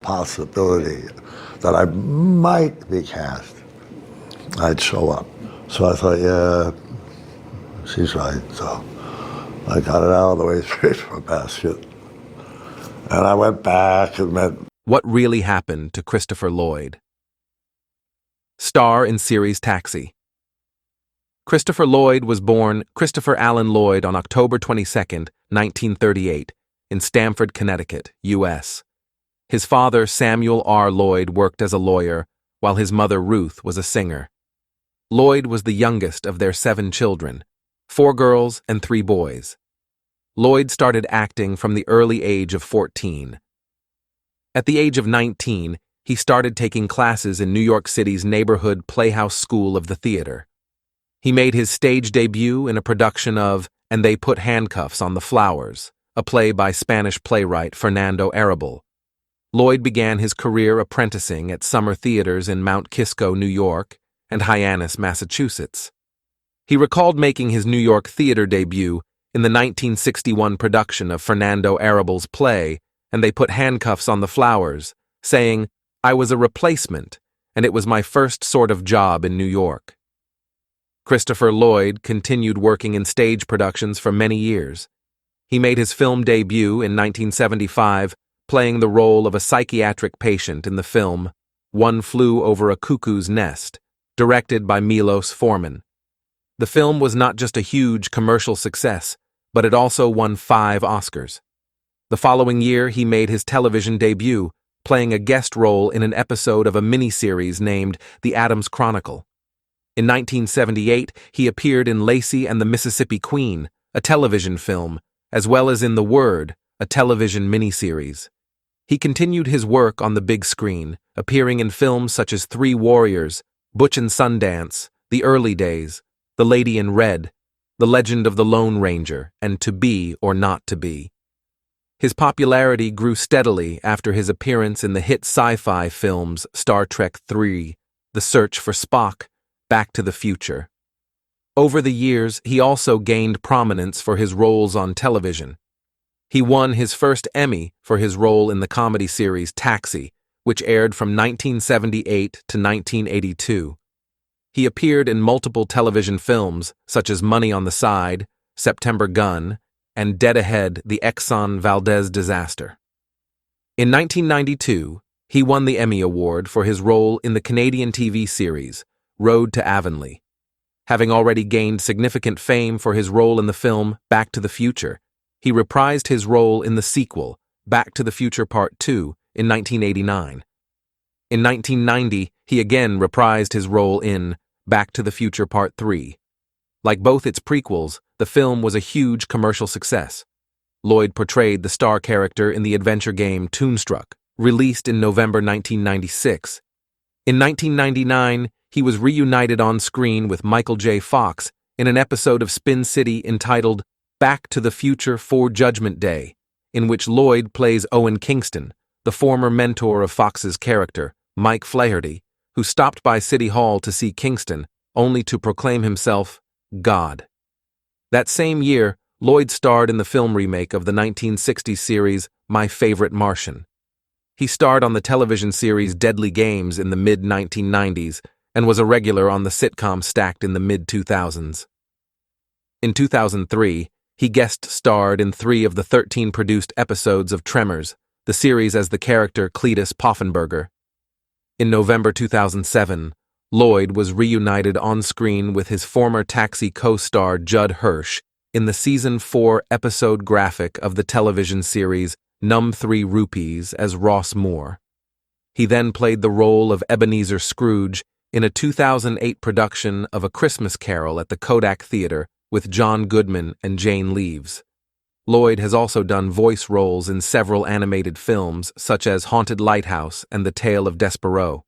possibility that I might be cast, I'd show up. So I thought, yeah, she's right. So I got it out of the way straight from a basket. And I went back and met. What really happened to Christopher Lloyd? Star in series Taxi. Christopher Lloyd was born Christopher Allen Lloyd on October 22, 1938, in Stamford, Connecticut, U.S. His father, Samuel R. Lloyd, worked as a lawyer, while his mother, Ruth, was a singer. Lloyd was the youngest of their 7 children, 4 girls and 3 boys. Lloyd started acting from the early age of 14. At the age of 19, he started taking classes in New York City's neighborhood Playhouse School of the Theater. He made his stage debut in a production of And They Put Handcuffs on the Flowers, a play by Spanish playwright Fernando Arrabal. Lloyd began his career apprenticing at summer theaters in Mount Kisco, New York, and Hyannis, Massachusetts. He recalled making his New York theater debut in the 1961 production of Fernando Arrabal's play And They Put Handcuffs on the Flowers, saying, "I was a replacement, and it was my first sort of job in New York." Christopher Lloyd continued working in stage productions for many years. He made his film debut in 1975, playing the role of a psychiatric patient in the film One Flew Over a Cuckoo's Nest, directed by Milos Forman. The film was not just a huge commercial success, but it also won 5 Oscars. The following year, he made his television debut, playing a guest role in an episode of a miniseries named The Addams Chronicle. In 1978, he appeared in Lacey and the Mississippi Queen, a television film, as well as in The Word, a television miniseries. He continued his work on the big screen, appearing in films such as 3 Warriors, Butch and Sundance, The Early Days, The Lady in Red, The Legend of the Lone Ranger, and To Be or Not to Be. His popularity grew steadily after his appearance in the hit sci-fi films Star Trek III, The Search for Spock, Back to the Future. Over the years, he also gained prominence for his roles on television. He won his first Emmy for his role in the comedy series Taxi, which aired from 1978 to 1982. He appeared in multiple television films, such as Money on the Side, September Gun, and Dead Ahead, the Exxon Valdez Disaster. In 1992, he won the Emmy Award for his role in the Canadian TV series Road to Avonlea. Having already gained significant fame for his role in the film Back to the Future, he reprised his role in the sequel, Back to the Future Part 2, in 1989. In 1990, he again reprised his role in Back to the Future Part 3. Like both its prequels, the film was a huge commercial success. Lloyd portrayed the star character in the adventure game Toonstruck, released in November 1996. In 1999, he was reunited on screen with Michael J. Fox in an episode of Spin City entitled Back to the Future for Judgment Day, in which Lloyd plays Owen Kingston, the former mentor of Fox's character, Mike Flaherty, who stopped by City Hall to see Kingston, only to proclaim himself God. That same year, Lloyd starred in the film remake of the 1960s series My Favorite Martian. He starred on the television series Deadly Games in the mid-1990s and was a regular on the sitcom Stacked in the mid-2000s. In 2003, he guest starred in 3 of the 13 produced episodes of Tremors, the series as the character Cletus Poffenberger. In November 2007, Lloyd was reunited on screen with his former Taxi co-star Judd Hirsch in the Season 4 episode graphic of the television series Num 3 Rupees as Ross Moore. He then played the role of Ebenezer Scrooge in a 2008 production of A Christmas Carol at the Kodak Theater with John Goodman and Jane Leeves. Lloyd has also done voice roles in several animated films such as Haunted Lighthouse and The Tale of Despereaux.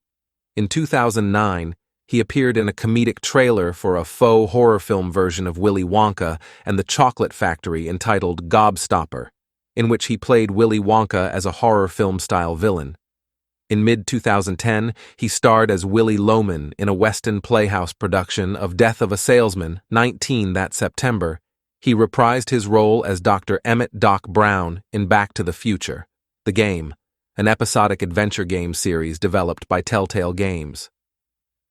In 2009, he appeared in a comedic trailer for a faux horror film version of Willy Wonka and the Chocolate Factory entitled Gobstopper, in which he played Willy Wonka as a horror film-style villain. In mid-2010, he starred as Willie Loman in a Weston Playhouse production of Death of a Salesman, 19 that September. He reprised his role as Dr. Emmett Doc Brown in Back to the Future, the game, an episodic adventure game series developed by Telltale Games.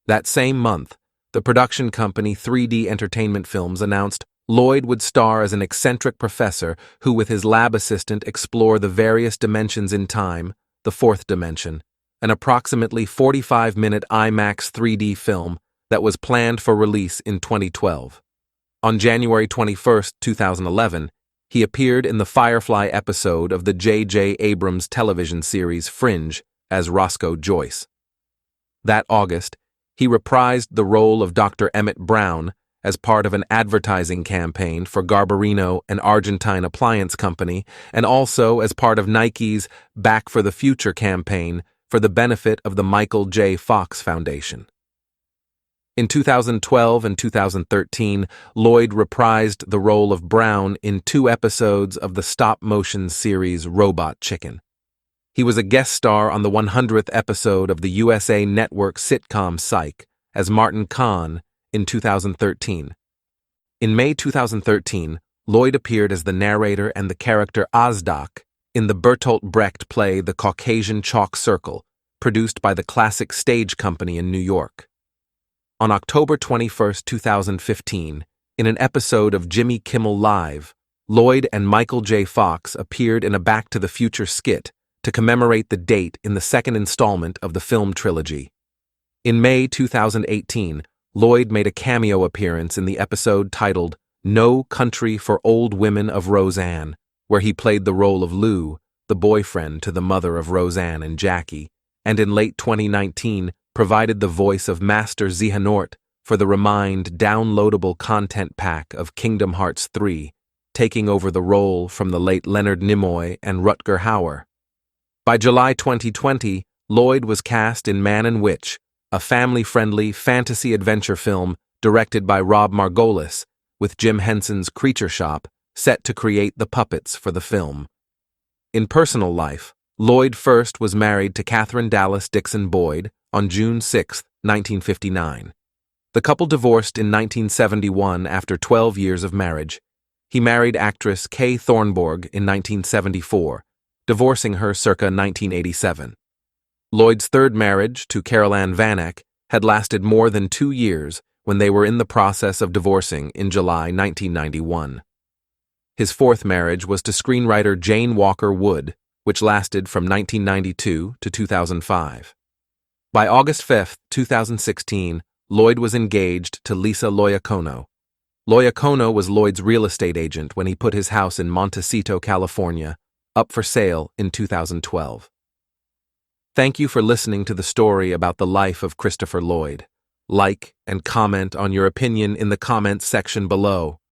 That same month, the production company 3D Entertainment Films announced Lloyd would star as an eccentric professor who, with his lab assistant, explore the various dimensions in time, the fourth dimension, an approximately 45-minute IMAX 3D film that was planned for release in 2012. On January 21, 2011, he appeared in the Firefly episode of the J.J. Abrams television series Fringe as Roscoe Joyce. That August, he reprised the role of Dr. Emmett Brown as part of an advertising campaign for Garbarino, an Argentine appliance company, and also as part of Nike's Back for the Future campaign for the benefit of the Michael J. Fox Foundation. In 2012 and 2013, Lloyd reprised the role of Brown in 2 episodes of the stop-motion series Robot Chicken. He was a guest star on the 100th episode of the USA Network sitcom Psych as Martin Kahn in 2013. In May 2013, Lloyd appeared as the narrator and the character Azdak in the Bertolt Brecht play The Caucasian Chalk Circle, produced by the Classic Stage Company in New York. On October 21, 2015, in an episode of Jimmy Kimmel Live, Lloyd and Michael J. Fox appeared in a Back to the Future skit to commemorate the date in the second installment of the film trilogy. In May 2018, Lloyd made a cameo appearance in the episode titled No Country for Old Women of Roseanne, where he played the role of Lou, the boyfriend to the mother of Roseanne and Jackie, and in late 2019 provided the voice of Master Xehanort for the Remind downloadable content pack of Kingdom Hearts 3, taking over the role from the late Leonard Nimoy and Rutger Hauer. By July 2020, Lloyd was cast in Man and Witch, a family-friendly fantasy adventure film directed by Rob Margolis, with Jim Henson's Creature Shop set to create the puppets for the film. In personal life, Lloyd first was married to Catherine Dallas Dixon Boyd on June 6, 1959. The couple divorced in 1971 after 12 years of marriage. He married actress Kay Thornborg in 1974, divorcing her circa 1987. Lloyd's third marriage, to Carol Ann Vanek, had lasted more than 2 years when they were in the process of divorcing in July 1991. His fourth marriage was to screenwriter Jane Walker Wood, which lasted from 1992 to 2005. By August 5, 2016, Lloyd was engaged to Lisa Loyacono. Loyacono was Lloyd's real estate agent when he put his house in Montecito, California, up for sale in 2012. Thank you for listening to the story about the life of Christopher Lloyd. Like and comment on your opinion in the comments section below.